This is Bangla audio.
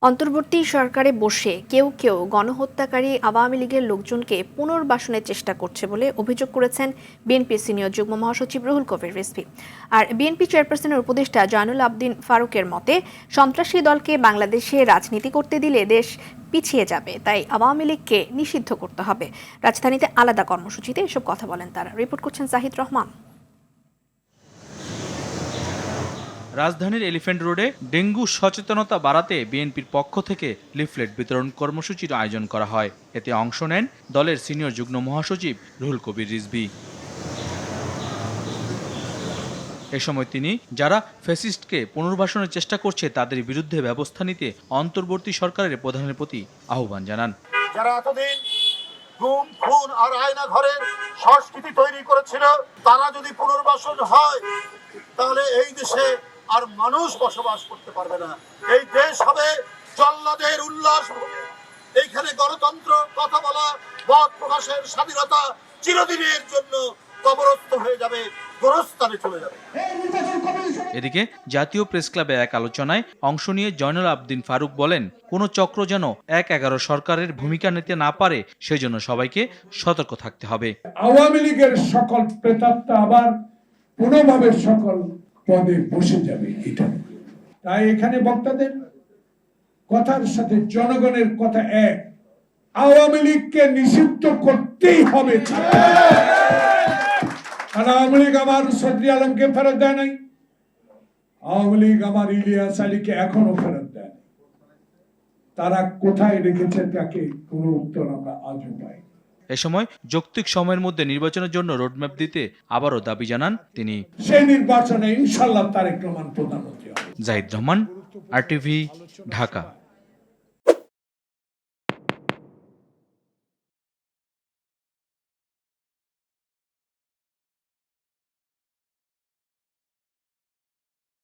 অন্তর্বর্তী সরকারে বসে কেউ কেউ গণহত্যাকারী আওয়ামী লীগের লোকজনকে পুনর্বাসনের চেষ্টা করছে বলে অভিযোগ করেছেন বিএনপি সিনিয়র যুগ্ম মহাসচিব রুহুল কবির রিজভী। আর বিএনপি চেয়ারপারসনের উপদেষ্টা জয়নুল আবদিন ফারুকের মতে, সন্ত্রাসী দলকে বাংলাদেশে রাজনীতি করতে দিলে দেশ পিছিয়ে যাবে, তাই আওয়ামী লীগকে নিষিদ্ধ করতে হবে। রাজধানীতে আলাদা কর্মসূচিতে এসব কথা বলেন তারা। রিপোর্ট করছেন জাহিদ রহমান। রাজধানীর এলিফ্যান্ট রোডে ডেঙ্গু সচেতনতা বাড়াতে বিএনপির পক্ষ থেকে লিফলেট বিতরণ কর্মসূচির আয়োজন করা হয়। এতে অংশ নেন দলের সিনিয়র যুগ্ম মহাসচিব রুহুল কবির রিজভী। এ সময় তিনি যারা ফ্যাসিস্টকে পুনর্বাসনের চেষ্টা করছে তাদের বিরুদ্ধে ব্যবস্থা নিতে অন্তর্বর্তী সরকারের প্রধানের প্রতি আহ্বান জানান। যারা এতদিন গুম খুন আর আয়না ঘরের সংস্কৃতি তৈরি করেছিল, তারা যদি পুনর্বাসন হয় তাহলে এই দেশে আর মানুষ বসবাস করতে পারবে না। এই দেশ হবে জল্লাদের উল্লাস ভূমি। এইখানে গণতন্ত্র, কথা বলা, মত প্রকাশের স্বাধীনতা চিরদিনের জন্য কবরস্থ হয়ে যাবে, গোরস্থানে চলে যাবে। এদিকে জাতীয় প্রেস ক্লাবে এক আলোচনায় অংশ নিয়ে জয়নুল আবদিন ফারুক বলেন, কোনো চক্র যেন ১/১১ সরকারের ভূমিকা নিতে না পারে, সেজন্য সবাইকে সতর্ক থাকতে হবে। আওয়ামী লীগের সকল প্রেতাত্মা আবার পুনঃভাবে সকল পদে বসে যাবে, এটা তাই এখানে বক্তাদের কথার সাথে জনগণের কথা এক। আওয়ামী লীগকে নিষিদ্ধ করতেই হবে। আর আওয়ামী লীগ আমার সদরি আলমকে ফেরত দেয় নাই, আওয়ামী লীগ আমার ইলিয়াস আলীকে এখনো ফেরত দেয়। তারা কোথায় রেখেছে তাকে কোনো উত্তর আমরা আজও পাই। এ সময় যৌক্তিক সময়ের মধ্যে নির্বাচনের জন্য রোডম্যাপ দিতে আবারও দাবি জানান তিনি। সেই নির্বাচনে ইনশাআল্লাহ তারেক রহমান প্রধানমন্ত্রী হবে। জাহিদ রহমান, RTV, ঢাকা।